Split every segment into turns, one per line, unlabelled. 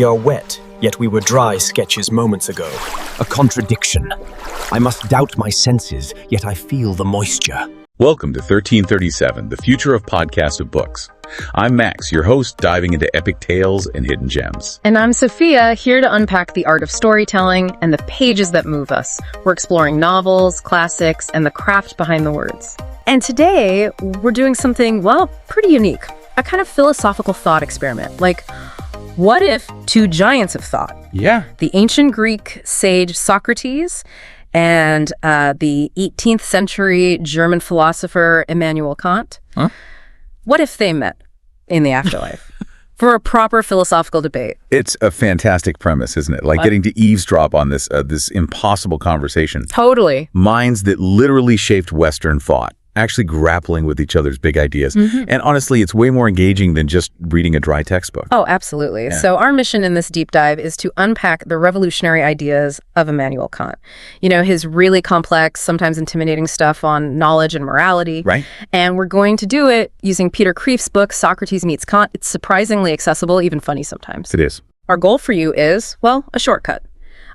We are wet, yet we were dry sketches moments ago.
A contradiction. I must doubt my senses, yet I feel the moisture.
Welcome to 1337, the future of podcasts of books. I'm Max, your host, diving into epic tales and hidden gems.
And I'm Sophia, here to unpack the art of storytelling and the pages that move us. We're exploring novels, classics, and the craft behind the words. And today, we're doing something, well, pretty unique. A kind of philosophical thought experiment. Like, what if two giants of thought?
Yeah.
The ancient Greek sage Socrates and the 18th century German philosopher Immanuel Kant.
Huh?
What if they met in the afterlife for a proper philosophical debate?
It's a fantastic premise, isn't it? Like getting to eavesdrop on this impossible conversation.
Totally.
Minds that literally shaped Western thought, actually grappling with each other's big ideas. Mm-hmm. And honestly, it's way more engaging than just reading a dry textbook.
Oh, absolutely.
Yeah.
So our mission in this deep dive is to unpack the revolutionary ideas of Immanuel Kant. You know, his really complex, sometimes intimidating stuff on knowledge and morality.
Right.
And we're going to do it using Peter Kreeft's book, Socrates Meets Kant. It's surprisingly accessible, even funny sometimes.
It is.
Our goal for you is, well, a shortcut.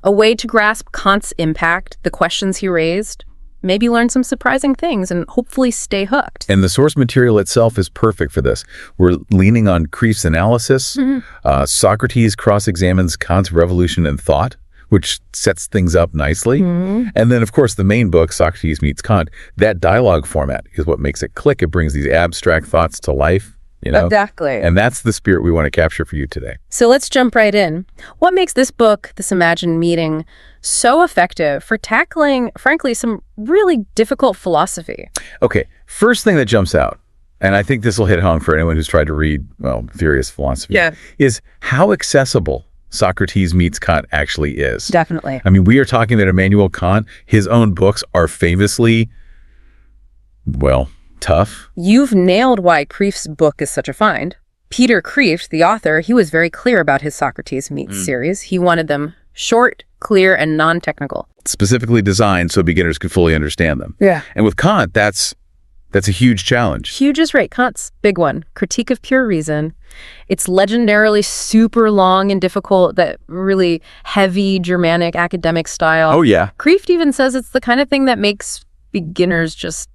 A way to grasp Kant's impact, the questions he raised, maybe learn some surprising things, and hopefully stay hooked.
And the source material itself is perfect for this. We're leaning on Kreeft's analysis. Mm-hmm. Socrates cross-examines Kant's revolution in thought, which sets things up nicely. Mm-hmm. And then, of course, the main book, Socrates Meets Kant, that dialogue format is what makes it click. It brings these abstract thoughts to life. You know?
Exactly.
And that's the spirit we want to capture for you today.
So let's jump right in. What makes this book, this imagined meeting, so effective for tackling, frankly, some really difficult philosophy?
Okay, first thing that jumps out, and I think this will hit home for anyone who's tried to read, well, serious philosophy, is how accessible Socrates Meets Kant actually is.
Definitely.
I mean, we are talking that Immanuel Kant, his own books are famously, well, tough.
You've nailed why Kreeft's book is such a find. Peter Kreeft, the author, he was very clear about his Socrates Meets series. He wanted them short, clear, and non-technical.
Specifically designed so beginners could fully understand them.
Yeah.
And with Kant, that's a huge challenge.
Huge is right. Kant's big one, Critique of Pure Reason. It's legendarily super long and difficult, that really heavy Germanic academic style.
Oh, yeah.
Kreeft even says it's the kind of thing that makes beginners just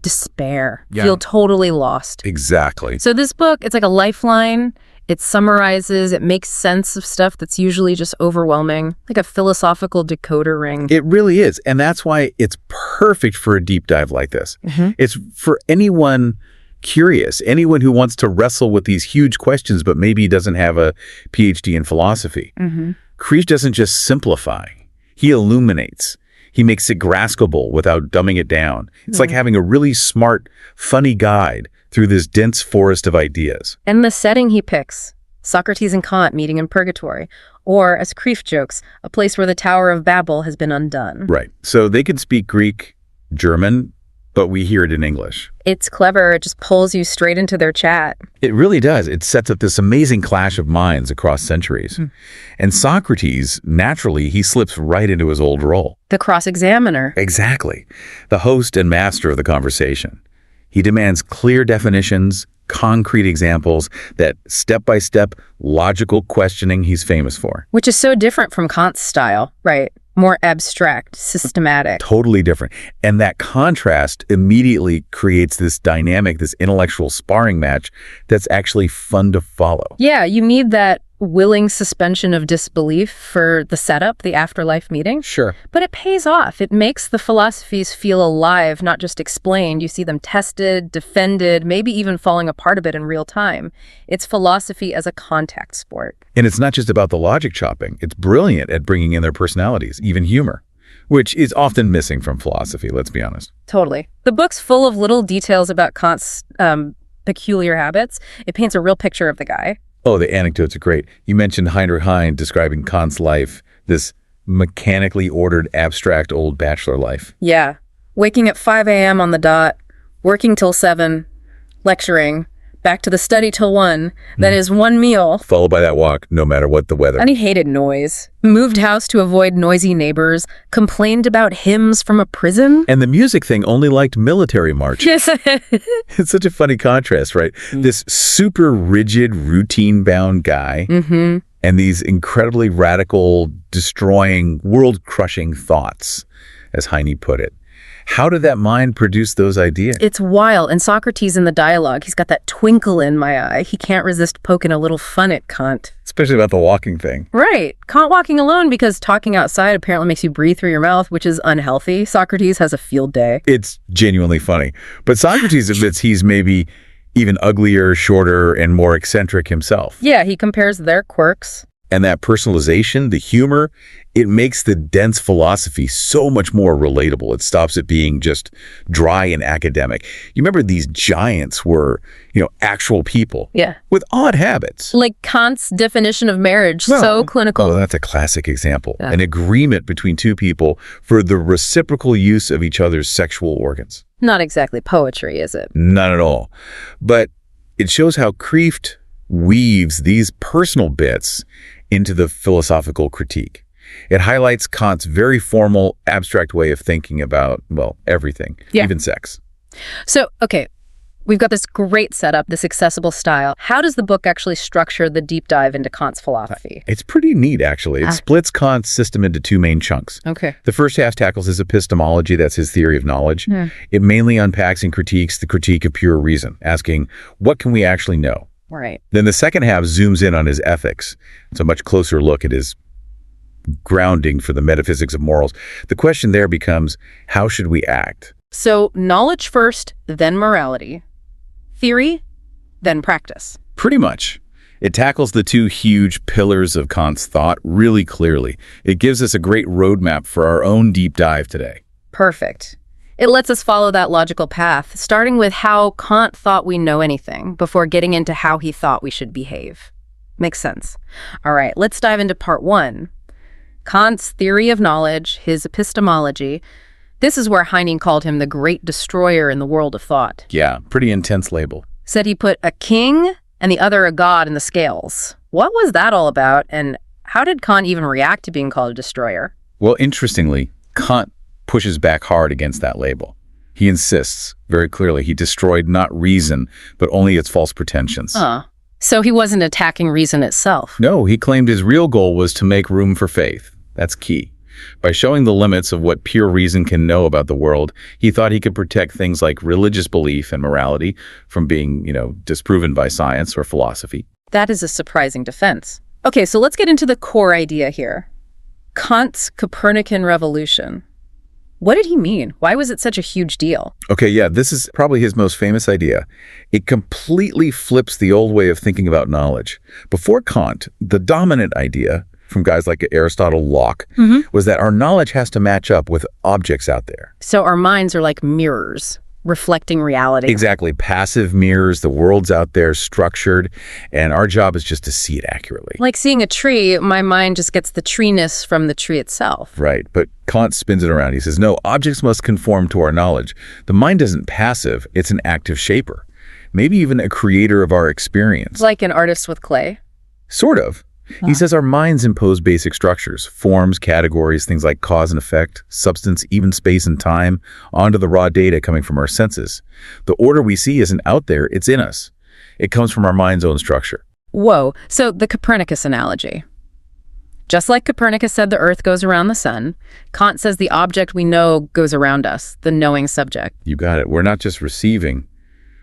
despair, feel totally lost.
Exactly.
So this book, it's like a lifeline. It summarizes, it makes sense of stuff that's usually just overwhelming, like a philosophical decoder ring.
It really is. And that's why it's perfect for a deep dive like this. Mm-hmm. It's for anyone curious, anyone who wants to wrestle with these huge questions, but maybe doesn't have a PhD in philosophy. Mm-hmm. Kreeft doesn't just simplify, he illuminates. He makes it graspable without dumbing it down. It's like having a really smart, funny guide through this dense forest of ideas.
And the setting he picks, Socrates and Kant meeting in purgatory, or, as Kreeft jokes, a place where the Tower of Babel has been undone.
Right. So they could speak Greek, German, but we hear it in English.
It's clever. It just pulls you straight into their chat.
It really does. It sets up this amazing clash of minds across centuries. And Socrates, naturally, he slips right into his old role.
The cross-examiner.
Exactly. The host and master of the conversation. He demands clear definitions, concrete examples, that step-by-step logical questioning he's famous for.
Which is so different from Kant's style, right? More abstract, systematic.
Totally different. And that contrast immediately creates this dynamic, this intellectual sparring match that's actually fun to follow.
Yeah, you need that willing suspension of disbelief for the setup, the afterlife meeting.
Sure.
But it pays off. It makes the philosophies feel alive, not just explained. You see them tested, defended, maybe even falling apart a bit in real time. It's philosophy as a contact sport.
And it's not just about the logic chopping. It's brilliant at bringing in their personalities, even humor, which is often missing from philosophy, let's be honest.
Totally. The book's full of little details about Kant's peculiar habits. It paints a real picture of the guy.
Oh, the anecdotes are great. You mentioned Heinrich Heine describing Kant's life, this mechanically ordered, abstract old bachelor life.
Yeah. Waking at 5 a.m. on the dot, working till 7, lecturing, back to the study till 1, then his one meal.
Followed by that walk, no matter what the weather.
And he hated noise. Moved house to avoid noisy neighbors, complained about hymns from a prison.
And the music thing only liked military marches.
Yes.
It's such a funny contrast, right? This super rigid, routine-bound guy and these incredibly radical, destroying, world-crushing thoughts, as Heine put it. How did that mind produce those ideas?
It's wild. And Socrates in the dialogue, he's got that twinkle in my eye. He can't resist poking a little fun at Kant.
Especially about the walking thing.
Right. Kant walking alone because talking outside apparently makes you breathe through your mouth, which is unhealthy. Socrates has a field day.
It's genuinely funny. But Socrates admits he's maybe even uglier, shorter, and more eccentric himself.
Yeah, he compares their quirks.
And that personalization, the humor, it makes the dense philosophy so much more relatable. It stops it being just dry and academic. You remember these giants were, actual people.
Yeah.
With odd habits.
Like Kant's definition of marriage, so clinical.
Oh, that's a classic example.
Yeah.
An agreement between two people for the reciprocal use of each other's sexual organs.
Not exactly poetry, is it?
Not at all. But it shows how Kreeft weaves these personal bits into the philosophical critique. It highlights Kant's very formal, abstract way of thinking about, everything, even sex.
So, okay, we've got this great setup, this accessible style. How does the book actually structure the deep dive into Kant's philosophy?
It's pretty neat, actually. It splits Kant's system into two main chunks.
Okay.
The first half tackles his epistemology, that's his theory of knowledge. It mainly unpacks and critiques the critique of pure reason, asking, what can we actually know?
Right.
Then the second half zooms in on his ethics. It's a much closer look at his grounding for the metaphysics of morals. The question there becomes, how should we act?
So knowledge first, then morality. Theory, then practice.
Pretty much. It tackles the two huge pillars of Kant's thought really clearly. It gives us a great roadmap for our own deep dive today.
Perfect. It lets us follow that logical path, starting with how Kant thought we know anything before getting into how he thought we should behave. Makes sense. All right, let's dive into part 1. Kant's theory of knowledge, his epistemology. This is where Heine called him the great destroyer in the world of thought.
Yeah, pretty intense label.
Said he put a king and the other a god in the scales. What was that all about, and how did Kant even react to being called a destroyer?
Well, interestingly, Kant pushes back hard against that label. He insists, very clearly, he destroyed not reason, but only its false pretensions.
So he wasn't attacking reason itself.
No, he claimed his real goal was to make room for faith. That's key. By showing the limits of what pure reason can know about the world, he thought he could protect things like religious belief and morality from being, disproven by science or philosophy.
That is a surprising defense. Okay, so let's get into the core idea here. Kant's Copernican Revolution. What did he mean? Why was it such a huge deal?
Okay, yeah, this is probably his most famous idea. It completely flips the old way of thinking about knowledge. Before Kant, the dominant idea from guys like Aristotle, Locke, was that our knowledge has to match up with objects out there.
So our minds are like mirrors, reflecting reality.
Exactly. Passive mirrors, the world's out there, structured, and our job is just to see it accurately.
Like seeing a tree, my mind just gets the treeness from the tree itself.
Right, but Kant spins it around. He says, no, objects must conform to our knowledge. The mind isn't passive, it's an active shaper. Maybe even a creator of our experience.
Like an artist with clay?
Sort of. He says our minds impose basic structures, forms, categories, things like cause and effect, substance, even space and time, onto the raw data coming from our senses. The order we see isn't out there, it's in us. It comes from our mind's own structure.
Whoa, so the Copernicus analogy. Just like Copernicus said the Earth goes around the sun, Kant says the object we know goes around us, the knowing subject.
You got it. We're not just receiving,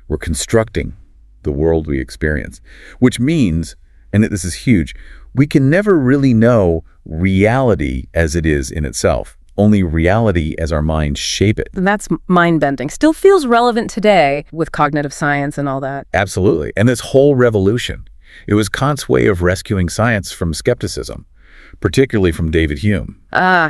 we're constructing the world we experience. Which means, and this is huge, we can never really know reality as it is in itself, only reality as our minds shape it.
That's mind-bending. Still feels relevant today with cognitive science and all that.
Absolutely. And this whole revolution, it was Kant's way of rescuing science from skepticism, particularly from David Hume.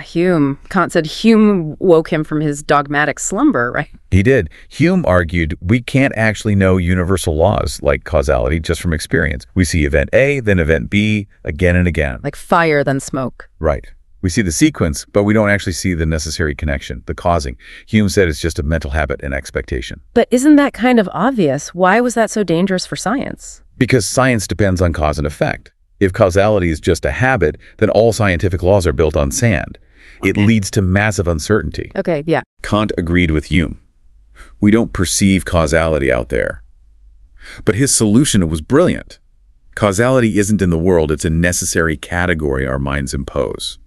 Hume. Kant said Hume woke him from his dogmatic slumber, right?
He did. Hume argued we can't actually know universal laws like causality just from experience. We see event A, then event B, again and again.
Like fire, then smoke.
Right. We see the sequence, but we don't actually see the necessary connection, the causing. Hume said it's just a mental habit and expectation.
But isn't that kind of obvious? Why was that so dangerous for science?
Because science depends on cause and effect. If causality is just a habit, then all scientific laws are built on sand. It leads to massive uncertainty.
Okay, yeah.
Kant agreed with Hume. We don't perceive causality out there. But his solution was brilliant. Causality isn't in the world, it's a necessary category our minds impose.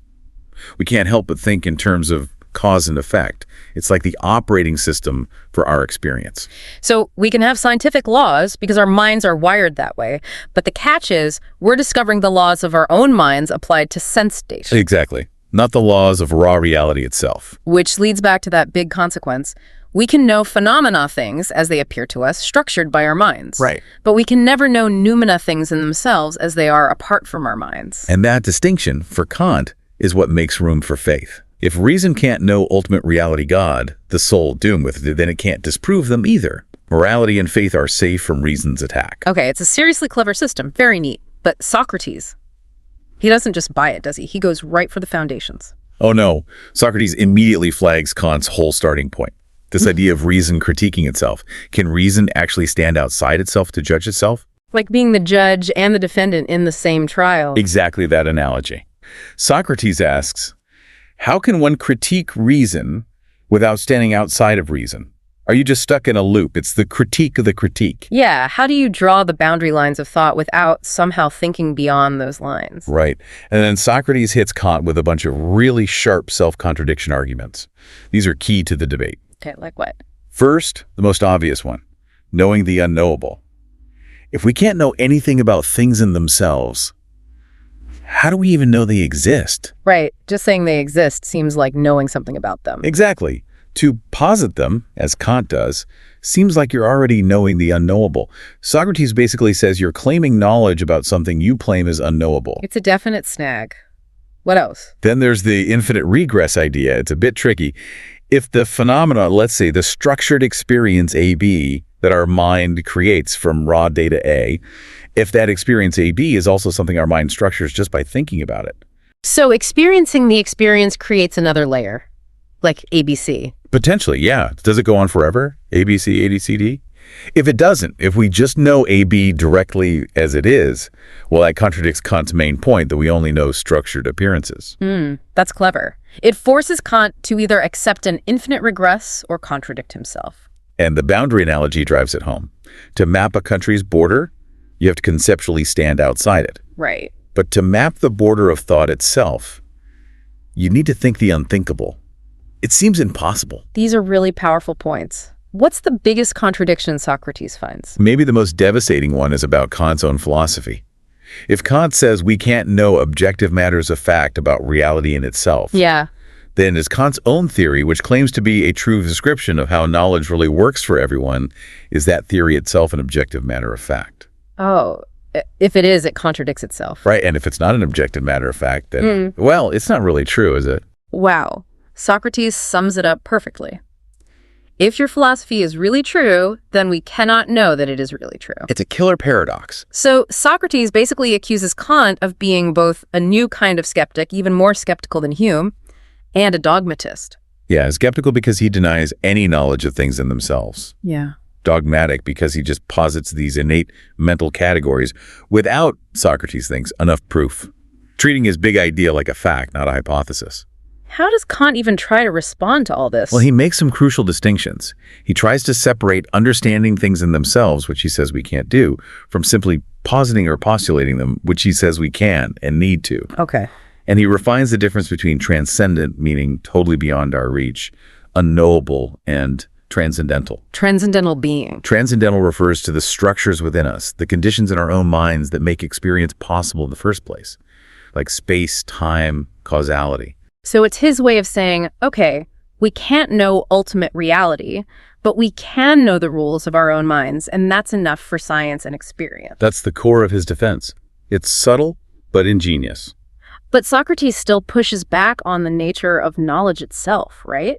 We can't help but think in terms of cause and effect. It's like the operating system for our experience.
So we can have scientific laws because our minds are wired that way, but the catch is we're discovering the laws of our own minds applied to sense data.
Exactly. Not the laws of raw reality itself.
Which leads back to that big consequence. We can know phenomena things as they appear to us, structured by our minds.
Right.
But we can never know noumena things in themselves as they are apart from our minds.
And that distinction, for Kant, is what makes room for faith. If reason can't know ultimate reality God, the soul doomed with it, then it can't disprove them either. Morality and faith are safe from reason's attack.
Okay, it's a seriously clever system. Very neat. But Socrates, he doesn't just buy it, does he? He goes right for the foundations.
Oh no, Socrates immediately flags Kant's whole starting point. This idea of reason critiquing itself. Can reason actually stand outside itself to judge itself?
Like being the judge and the defendant in the same trial.
Exactly that analogy. Socrates asks, how can one critique reason without standing outside of reason? Are you just stuck in a loop? It's the critique of the critique.
Yeah, how do you draw the boundary lines of thought without somehow thinking beyond those lines?
Right. And then Socrates hits Kant with a bunch of really sharp self-contradiction arguments. These are key to the debate.
Okay, like what?
First, the most obvious one, knowing the unknowable. If we can't know anything about things in themselves, how do we even know they exist?
Right, just saying they exist seems like knowing something about them.
Exactly. To posit them, as Kant does, seems like you're already knowing the unknowable. Socrates basically says you're claiming knowledge about something you claim is unknowable.
It's a definite snag. What else?
Then there's the infinite regress idea. It's a bit tricky. If the phenomena, let's say the structured experience AB that our mind creates from raw data A, if that experience AB is also something our mind structures just by thinking about it.
So experiencing the experience creates another layer, like ABC.
Potentially, yeah. Does it go on forever? A, B, C, A, D, C, D? If it doesn't, if we just know AB directly as it is, well, that contradicts Kant's main point that we only know structured appearances.
That's clever. It forces Kant to either accept an infinite regress or contradict himself.
And the boundary analogy drives it home. To map a country's border, you have to conceptually stand outside it.
Right.
But to map the border of thought itself, you need to think the unthinkable. It seems impossible.
These are really powerful points. What's the biggest contradiction Socrates finds?
Maybe the most devastating one is about Kant's own philosophy. If Kant says we can't know objective matters of fact about reality in itself,
Yeah.
then is Kant's own theory, which claims to be a true description of how knowledge really works for everyone, is that theory itself an objective matter of fact?
Oh, if it is, it contradicts itself.
Right, and if it's not an objective matter of fact, then, well, it's not really true, is it?
Wow. Socrates sums it up perfectly. If your philosophy is really true, then we cannot know that it is really true.
It's a killer paradox.
So Socrates basically accuses Kant of being both a new kind of skeptic, even more skeptical than Hume, and a dogmatist.
Yeah, skeptical because he denies any knowledge of things in themselves.
Yeah.
Dogmatic because he just posits these innate mental categories without, Socrates thinks, enough proof. Treating his big idea like a fact, not a hypothesis.
How does Kant even try to respond to all this?
Well, he makes some crucial distinctions. He tries to separate understanding things in themselves, which he says we can't do, from simply positing or postulating them, which he says we can and need to.
Okay.
And he refines the difference between transcendent, meaning totally beyond our reach, unknowable, and transcendental.
Transcendental being.
Transcendental refers to the structures within us, the conditions in our own minds that make experience possible in the first place, like space, time, causality.
So it's his way of saying, okay, we can't know ultimate reality, but we can know the rules of our own minds, and that's enough for science and experience.
That's the core of his defense. It's subtle, but ingenious.
But Socrates still pushes back on the nature of knowledge itself, right?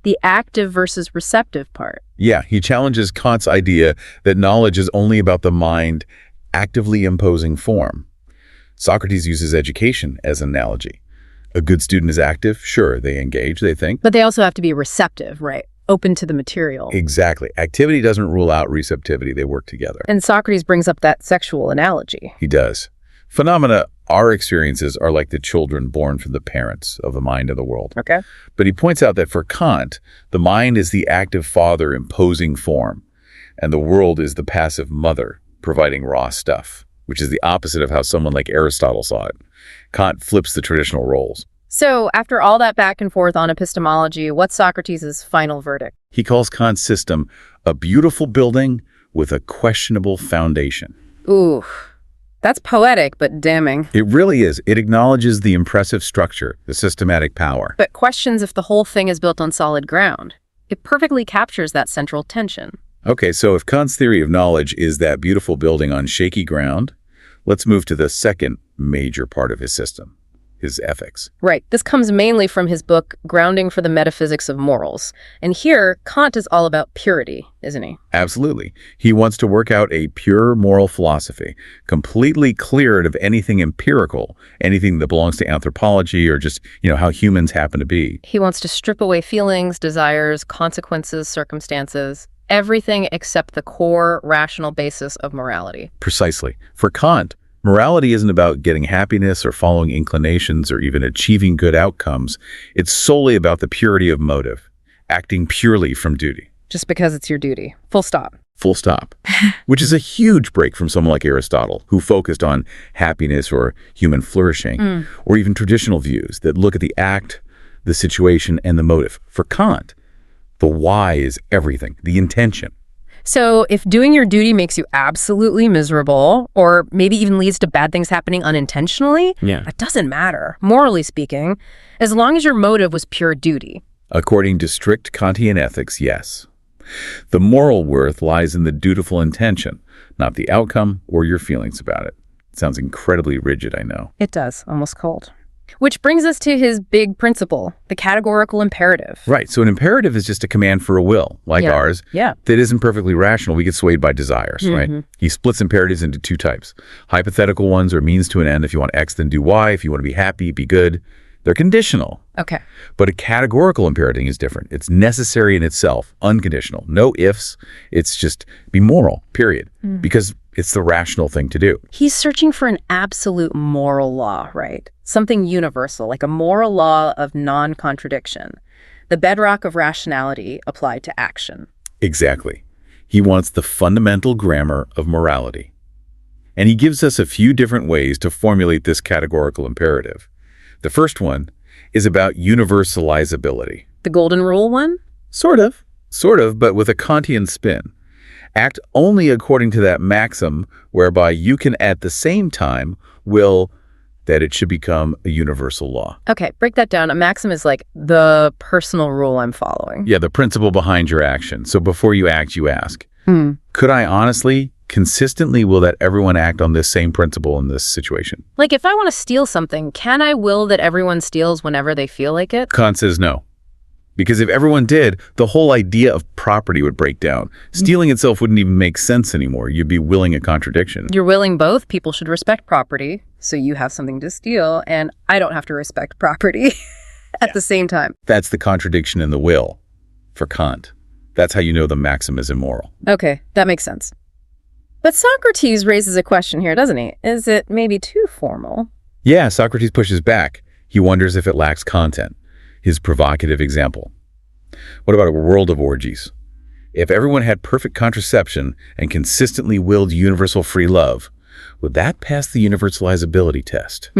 The active versus receptive part.
Yeah, he challenges Kant's idea that knowledge is only about the mind actively imposing form. Socrates uses education as an analogy. A good student is active, sure, they engage, they think.
But they also have to be receptive, right? Open to the material.
Exactly. Activity doesn't rule out receptivity, they work together.
And Socrates brings up that sexual analogy.
He does. Phenomena, our experiences, are like the children born from the parents of the mind of the world.
Okay.
But he points out that for Kant, the mind is the active father imposing form, and the world is the passive mother providing raw stuff. which is the opposite of how someone like Aristotle saw it. Kant flips the traditional roles.
So, after all that back and forth on epistemology, what's Socrates' final verdict?
He calls Kant's system a beautiful building with a questionable foundation.
Ooh, that's poetic, but damning.
It really is. It acknowledges the impressive structure, the systematic power.
But questions if the whole thing is built on solid ground. It perfectly captures that central tension.
Okay, so if Kant's theory of knowledge is that beautiful building on shaky ground, let's move to the second major part of his system, his ethics.
Right. This comes mainly from his book, Grounding for the Metaphysics of Morals. And here, Kant is all about purity, isn't he?
Absolutely. He wants to work out a pure moral philosophy, completely cleared of anything empirical, anything that belongs to anthropology or just, how humans happen to be.
He wants to strip away feelings, desires, consequences, circumstances, everything except the core rational basis of morality.
Precisely. For Kant, morality isn't about getting happiness or following inclinations or even achieving good outcomes. It's solely about the purity of motive, acting purely from duty.
Just because it's your duty. Full stop.
Full stop. Which is a huge break from someone like Aristotle, who focused on happiness or human flourishing, or even traditional views that look at the act, the situation, and the motive. For Kant, the why is everything, the intention.
So if doing your duty makes you absolutely miserable, or maybe even leads to bad things happening unintentionally, that doesn't matter, morally speaking, as long as your motive was pure duty.
According to strict Kantian ethics, yes. The moral worth lies in the dutiful intention, not the outcome or your feelings about it. It sounds incredibly rigid, I know.
It does, almost cold. Which brings us to his big principle, the categorical imperative.
Right. So an imperative is just a command for a will, like ours, that isn't perfectly rational. We get swayed by desires, right? He splits imperatives into two types. Hypothetical ones are means to an end. If you want X, then do Y. If you want to be happy, be good. They're conditional.
Okay.
But a categorical imperative is different. It's necessary in itself, unconditional. No ifs. It's just be moral, period. Because it's the rational thing to do.
He's searching for an absolute moral law, right? Something universal, like a moral law of non-contradiction. The bedrock of rationality applied to action.
Exactly. He wants the fundamental grammar of morality. And he gives us a few different ways to formulate this categorical imperative. The first one is about universalizability.
The golden rule one?
Sort of, but with a Kantian spin. Act only according to that maxim whereby you can at the same time will that it should become a universal law.
Okay, break that down. A maxim is like the personal rule I'm following.
Yeah, the principle behind your action. So before you act, you ask, could I honestly, consistently will that everyone act on this same principle in this situation?
Like if I want to steal something, can I will that everyone steals whenever they feel like it?
Kant says no. Because if everyone did, the whole idea of property would break down. Stealing itself wouldn't even make sense anymore. You'd be willing a contradiction.
You're willing both. People should respect property, so you have something to steal, and I don't have to respect property at the same time.
That's the contradiction in the will for Kant. That's how you know the maxim is immoral.
Okay, that makes sense. But Socrates raises a question here, doesn't he? Is it maybe too formal?
Yeah, Socrates pushes back. He wonders if it lacks content. His provocative example. What about a world of orgies? If everyone had perfect contraception and consistently willed universal free love, would that pass the universalizability test?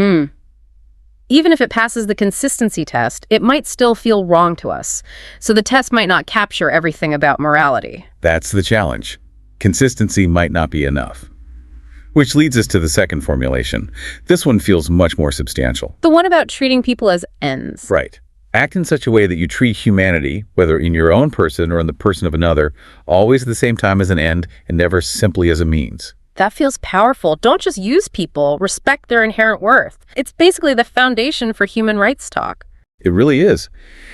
Even if it passes the consistency test, it might still feel wrong to us. So the test might not capture everything about morality.
That's the challenge. Consistency might not be enough. Which leads us to the second formulation. This one feels much more substantial.
The one about treating people as ends.
Right. Act in such a way that you treat humanity, whether in your own person or in the person of another, always at the same time as an end and never simply as a means.
That feels powerful. Don't just use people. Respect their inherent worth. It's basically the foundation for human rights talk.
It really is.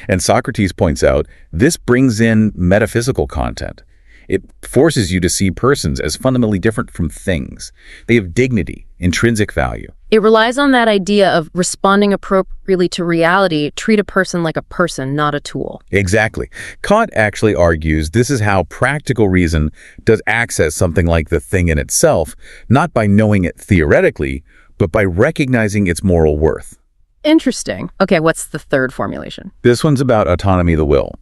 And Socrates points out, this brings in metaphysical content. It forces you to see persons as fundamentally different from things. They have dignity, intrinsic value.
It relies on that idea of responding appropriately to reality, treat a person like a person, not a tool.
Exactly. Kant actually argues this is how practical reason does access something like the thing in itself, not by knowing it theoretically, but by recognizing its moral worth.
Interesting. Okay, what's the third formulation?
This one's about autonomy of the will.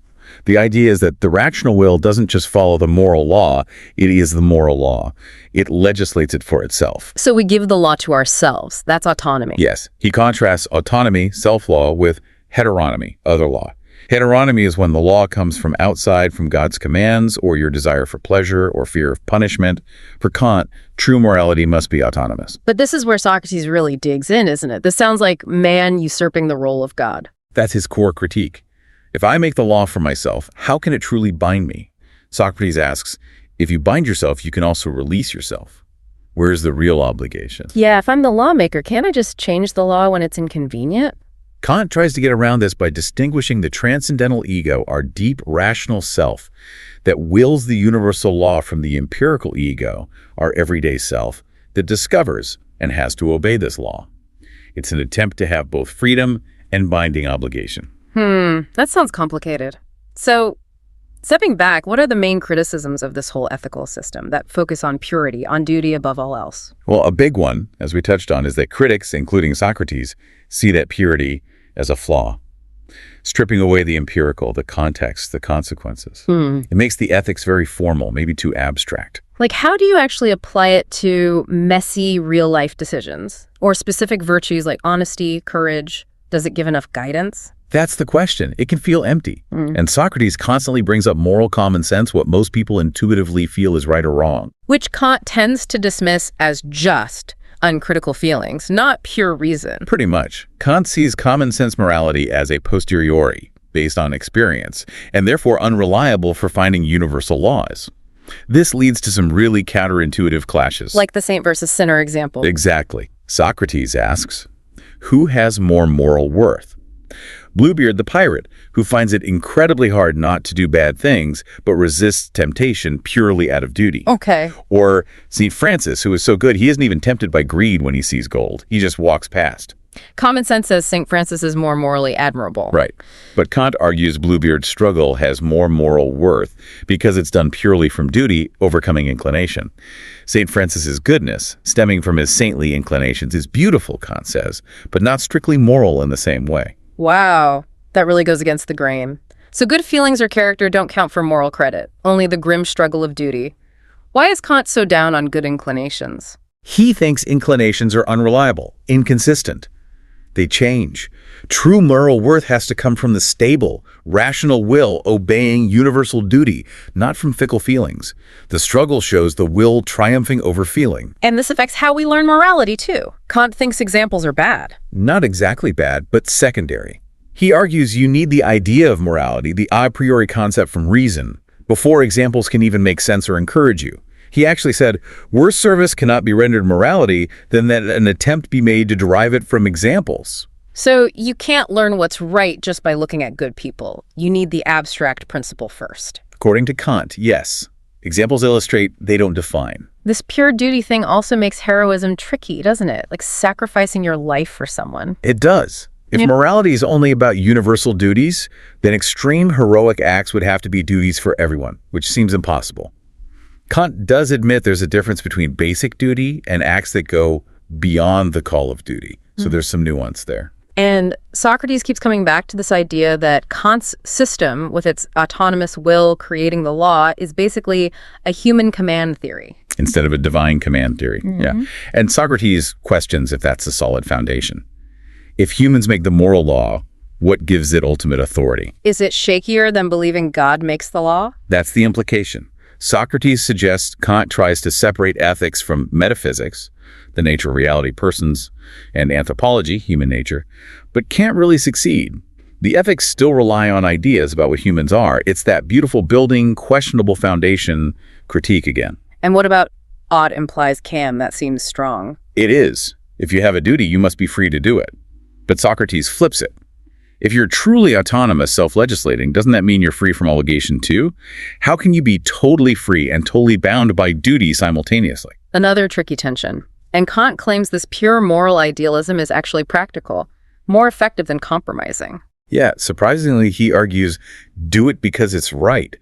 The idea is that the rational will doesn't just follow the moral law, it is the moral law. It legislates it for itself.
So we give the law to ourselves. That's autonomy.
Yes. He contrasts autonomy, self-law, with heteronomy, other law. Heteronomy is when the law comes from outside from God's commands or your desire for pleasure or fear of punishment. For Kant, true morality must be autonomous.
But this is where Socrates really digs in, isn't it? This sounds like man usurping the role of God.
That's his core critique. If I make the law for myself, how can it truly bind me? Socrates asks, if you bind yourself, you can also release yourself. Where's the real obligation?
Yeah, if I'm the lawmaker, can't I just change the law when it's inconvenient?
Kant tries to get around this by distinguishing the transcendental ego, our deep rational self, that wills the universal law from the empirical ego, our everyday self, that discovers and has to obey this law. It's an attempt to have both freedom and binding obligation.
That sounds complicated. So, stepping back, what are the main criticisms of this whole ethical system that focus on purity, on duty above all else?
Well, a big one, as we touched on, is that critics, including Socrates, see that purity as a flaw, stripping away the empirical, the context, the consequences. It makes the ethics very formal, maybe too abstract.
Like, how do you actually apply it to messy, real-life decisions? Or specific virtues like honesty, courage? Does it give enough guidance?
That's the question. It can feel empty. And Socrates constantly brings up moral common sense, what most people intuitively feel is right or wrong.
Which Kant tends to dismiss as just uncritical feelings, not pure reason.
Pretty much. Kant sees common sense morality as a posteriori, based on experience, and therefore unreliable for finding universal laws. This leads to some really counterintuitive clashes.
Like the saint versus sinner example.
Exactly. Socrates asks, who has more moral worth? Bluebeard the pirate, who finds it incredibly hard not to do bad things, but resists temptation purely out of duty.
Okay.
Or St. Francis, who is so good he isn't even tempted by greed when he sees gold. He just walks past.
Common sense says St. Francis is more morally admirable.
Right. But Kant argues Bluebeard's struggle has more moral worth because it's done purely from duty, overcoming inclination. St. Francis's goodness, stemming from his saintly inclinations, is beautiful, Kant says, but not strictly moral in the same way.
Wow, that really goes against the grain. So good feelings or character don't count for moral credit, only the grim struggle of duty. Why is Kant so down on good inclinations?
He thinks inclinations are unreliable, inconsistent. They change. True moral worth has to come from the stable, rational will obeying universal duty, not from fickle feelings. The struggle shows the will triumphing over feeling.
And this affects how we learn morality, too. Kant thinks examples are bad.
Not exactly bad, but secondary. He argues you need the idea of morality, the a priori concept from reason, before examples can even make sense or encourage you. He actually said, worse service cannot be rendered morality than that an attempt be made to derive it from examples.
So you can't learn what's right just by looking at good people. You need the abstract principle first.
According to Kant, yes. Examples illustrate, they don't define.
This pure duty thing also makes heroism tricky, doesn't it? Like sacrificing your life for someone.
It does. If morality is only about universal duties, then extreme heroic acts would have to be duties for everyone, which seems impossible. Kant does admit there's a difference between basic duty and acts that go beyond the call of duty. So there's some nuance there.
And Socrates keeps coming back to this idea that Kant's system, with its autonomous will creating the law, is basically a human command theory.
Instead of a divine command theory. Yeah. And Socrates questions if that's a solid foundation. If humans make the moral law, what gives it ultimate authority?
Is it shakier than believing God makes the law?
That's the implication. Socrates suggests Kant tries to separate ethics from metaphysics, the nature of reality, persons, and anthropology, human nature, but can't really succeed. The ethics still rely on ideas about what humans are. It's that beautiful building, questionable foundation critique again.
And what about odd implies can? That seems strong.
It is. If you have a duty, you must be free to do it. But Socrates flips it. If you're truly autonomous, self-legislating, doesn't that mean you're free from obligation too? How can you be totally free and totally bound by duty simultaneously?
Another tricky tension. And Kant claims this pure moral idealism is actually practical, more effective than compromising.
Yeah, surprisingly, he argues, do it because it's right,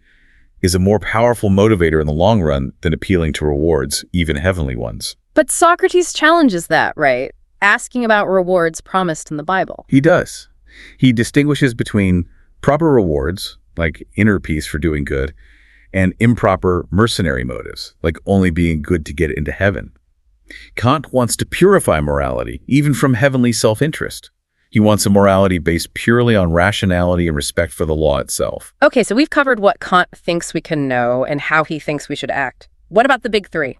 is a more powerful motivator in the long run than appealing to rewards, even heavenly ones.
But Socrates challenges that, right? Asking about rewards promised in the Bible.
He does. He distinguishes between proper rewards, like inner peace for doing good, and improper mercenary motives, like only being good to get into heaven. Kant wants to purify morality, even from heavenly self-interest. He wants a morality based purely on rationality and respect for the law itself.
Okay, so we've covered what Kant thinks we can know and how he thinks we should act. What about the big three?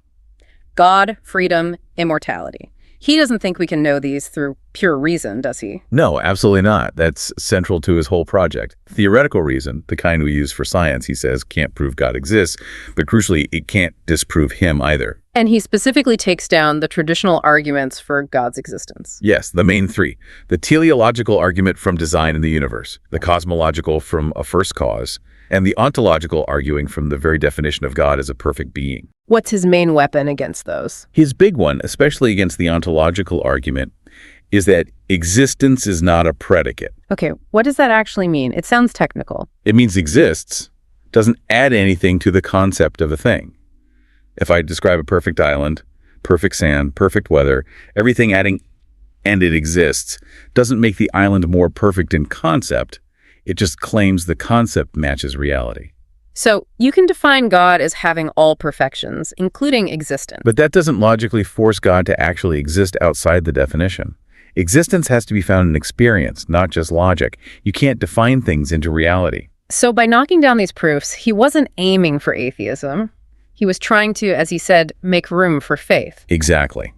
God, freedom, immortality. He doesn't think we can know these through pure reason, does he?
No, absolutely not. That's central to his whole project. Theoretical reason, the kind we use for science, he says, can't prove God exists, but crucially, it can't disprove him either.
And he specifically takes down the traditional arguments for God's existence.
Yes, the main three. The teleological argument from design in the universe, the cosmological from a first cause, and the ontological arguing from the very definition of God as a perfect being.
What's his main weapon against those?
His big one, especially against the ontological argument, is that existence is not a predicate.
Okay, what does that actually mean? It sounds technical.
It means exists doesn't add anything to the concept of a thing. If I describe a perfect island, perfect sand, perfect weather, everything adding and it exists doesn't make the island more perfect in concept. It just claims the concept matches reality.
So you can define God as having all perfections, including existence.
But that doesn't logically force God to actually exist outside the definition. Existence has to be found in experience, not just logic. You can't define things into reality.
So by knocking down these proofs, he wasn't aiming for atheism. He was trying to, as he said, make room for faith.
Exactly.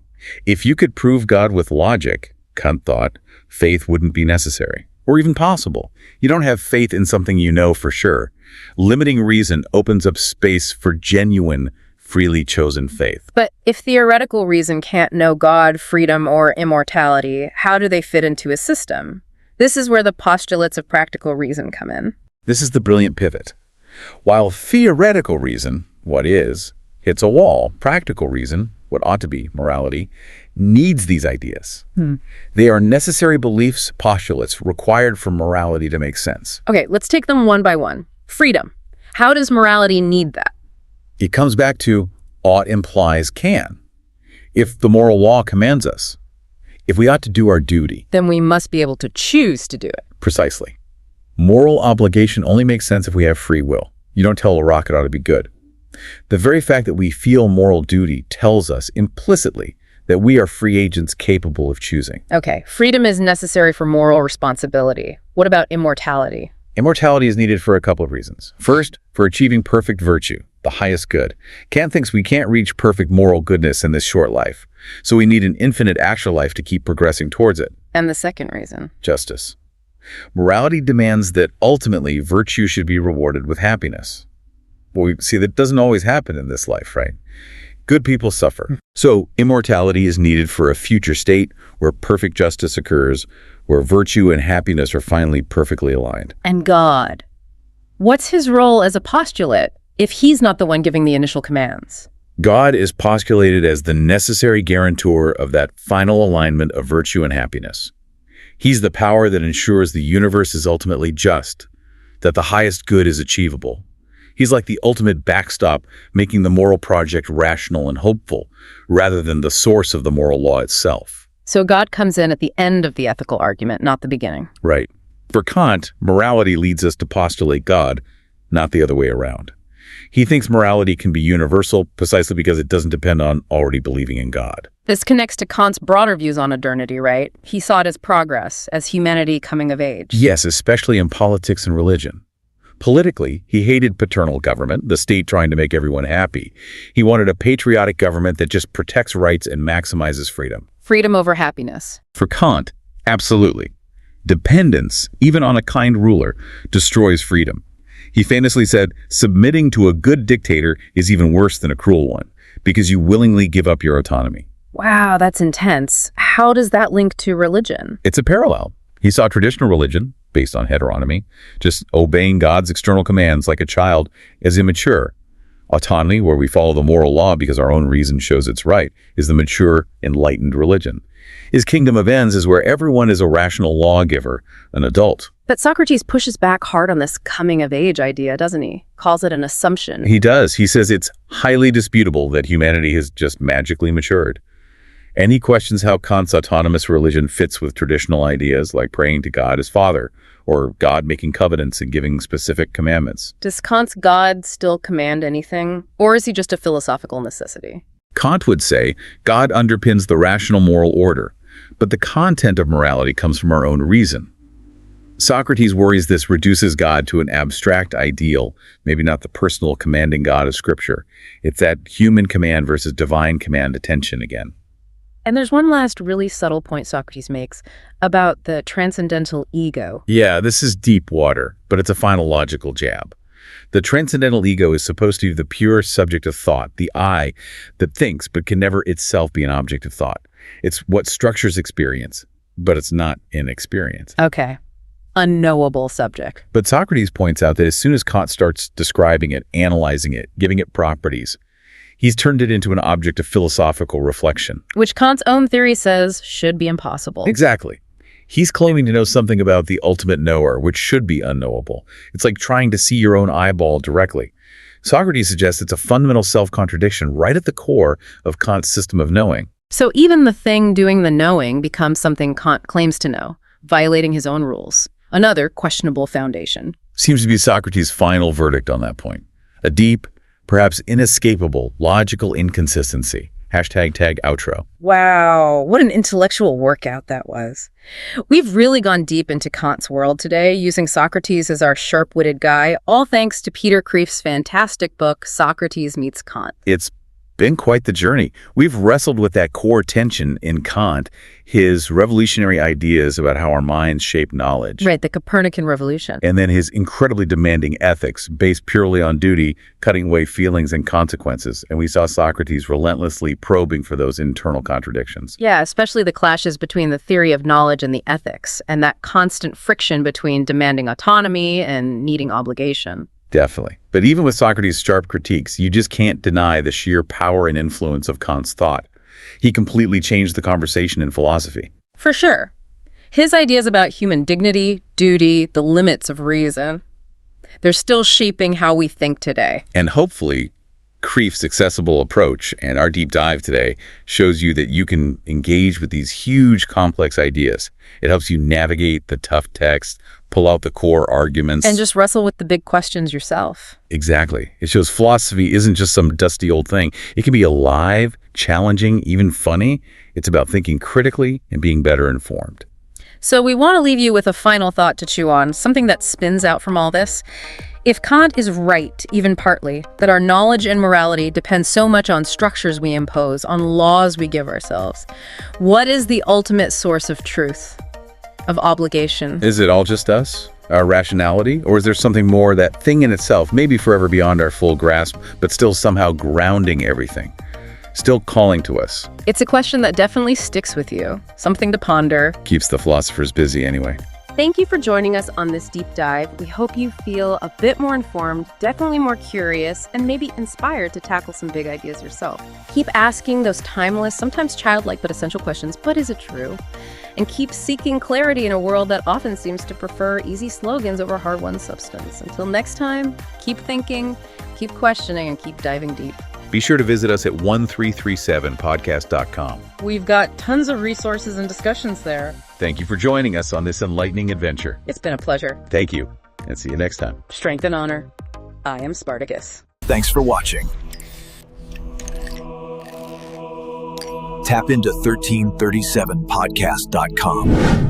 If you could prove God with logic, Kant thought, faith wouldn't be necessary, or even possible. You don't have faith in something you know for sure. Limiting reason opens up space for genuine, freely chosen faith.
But if theoretical reason can't know God, freedom, or immortality, how do they fit into his system? This is where the postulates of practical reason come in.
This is the brilliant pivot. While theoretical reason, what is, hits a wall, practical reason, what ought to be, morality, needs these ideas. They are necessary beliefs, postulates, required for morality to make sense.
Okay, let's take them one by one. Freedom. How does morality need that?
It comes back to ought implies can. If the moral law commands us, if we ought to do our duty.
Then we must be able to choose to do it.
Precisely. Moral obligation only makes sense if we have free will. You don't tell a rock it ought to be good. The very fact that we feel moral duty tells us implicitly that we are free agents capable of choosing.
Okay, freedom is necessary for moral responsibility. What about immortality?
Immortality is needed for a couple of reasons. First, for achieving perfect virtue, the highest good. Kant thinks we can't reach perfect moral goodness in this short life, so we need an infinite actual life to keep progressing towards it.
And the second reason?
Justice. Morality demands that ultimately virtue should be rewarded with happiness. Well, we see that doesn't always happen in this life, right? Good people suffer. So immortality is needed for a future state where perfect justice occurs, where virtue and happiness are finally perfectly aligned.
And God. What's his role as a postulate if he's not the one giving the initial commands?
God is postulated as the necessary guarantor of that final alignment of virtue and happiness. He's the power that ensures the universe is ultimately just, that the highest good is achievable. He's like the ultimate backstop, making the moral project rational and hopeful, rather than the source of the moral law itself.
So God comes in at the end of the ethical argument, not the beginning.
Right. For Kant, morality leads us to postulate God, not the other way around. He thinks morality can be universal precisely because it doesn't depend on already believing in God.
This connects to Kant's broader views on modernity, right? He saw it as progress, as humanity coming of age.
Yes, especially in politics and religion. Politically, he hated paternal government, the state trying to make everyone happy. He wanted a patriotic government that just protects rights and maximizes freedom.
Freedom over happiness.
For Kant, absolutely. Dependence, even on a kind ruler, destroys freedom. He famously said, submitting to a good dictator is even worse than a cruel one, because you willingly give up your autonomy.
Wow, that's intense. How does that link to religion?
It's a parallel. He saw traditional religion, based on heteronomy, just obeying God's external commands like a child, as immature. Autonomy, where we follow the moral law because our own reason shows it's right, is the mature, enlightened religion. His kingdom of ends is where everyone is a rational lawgiver, an adult.
But Socrates pushes back hard on this coming-of-age idea, doesn't he? Calls it an assumption.
He does. He says it's highly disputable that humanity has just magically matured. And he questions how Kant's autonomous religion fits with traditional ideas like praying to God as Father or God making covenants and giving specific commandments.
Does Kant's God still command anything, or is he just a philosophical necessity?
Kant would say God underpins the rational moral order, but the content of morality comes from our own reason. Socrates worries this reduces God to an abstract ideal, maybe not the personal commanding God of Scripture. It's that human command versus divine command attention again.
And there's one last really subtle point Socrates makes about the transcendental ego.
Yeah, this is deep water, but it's a final logical jab. The transcendental ego is supposed to be the pure subject of thought, the I that thinks but can never itself be an object of thought. It's what structures experience, but it's not in experience.
Okay. Unknowable subject.
But Socrates points out that as soon as Kant starts describing it, analyzing it, giving it properties, he's turned it into an object of philosophical reflection.
Which Kant's own theory says should be impossible.
Exactly. He's claiming to know something about the ultimate knower, which should be unknowable. It's like trying to see your own eyeball directly. Socrates suggests it's a fundamental self-contradiction right at the core of Kant's system of knowing.
So even the thing doing the knowing becomes something Kant claims to know, violating his own rules. Another questionable foundation.
Seems to be Socrates' final verdict on that point. A deep, perhaps inescapable, logical inconsistency. Hashtag tag outro.
Wow, what an intellectual workout that was. We've really gone deep into Kant's world today, using Socrates as our sharp-witted guy, all thanks to Peter Kreeft's fantastic book, Socrates Meets Kant.
It's been quite the journey. We've wrestled with that core tension in Kant, his revolutionary ideas about how our minds shape knowledge.
Right, the Copernican Revolution.
And then his incredibly demanding ethics, based purely on duty, cutting away feelings and consequences. And we saw Socrates relentlessly probing for those internal contradictions.
Yeah, especially the clashes between the theory of knowledge and the ethics, and that constant friction between demanding autonomy and needing obligation.
Definitely. But even with Socrates' sharp critiques, you just can't deny the sheer power and influence of Kant's thought. He completely changed the conversation in philosophy.
For sure. His ideas about human dignity, duty, the limits of reason, they're still shaping how we think today.
And hopefully, Kreeft's accessible approach and our deep dive today shows you that you can engage with these huge, complex ideas. It helps you navigate the tough text, pull out the core arguments.
And just wrestle with the big questions yourself.
Exactly. It shows philosophy isn't just some dusty old thing. It can be alive, challenging, even funny. It's about thinking critically and being better informed.
So we want to leave you with a final thought to chew on, something that spins out from all this. If Kant is right, even partly, that our knowledge and morality depend so much on structures we impose, on laws we give ourselves, what is the ultimate source of truth, of obligation?
Is it all just us, our rationality? Or is there something more, that thing in itself, maybe forever beyond our full grasp, but still somehow grounding everything, still calling to us?
It's a question that definitely sticks with you, something to ponder.
Keeps the philosophers busy anyway.
Thank you for joining us on this deep dive. We hope you feel a bit more informed, definitely more curious, and maybe inspired to tackle some big ideas yourself. Keep asking those timeless, sometimes childlike but essential questions, but is it true? And keep seeking clarity in a world that often seems to prefer easy slogans over hard-won substance. Until next time, keep thinking, keep questioning, and keep diving deep.
Be sure to visit us at 1337podcast.com.
We've got tons of resources and discussions there.
Thank you for joining us on this enlightening adventure.
It's been a pleasure.
Thank you, and see you next time.
Strength and honor. I am Spartacus.
Thanks for watching. Tap into 1337podcast.com.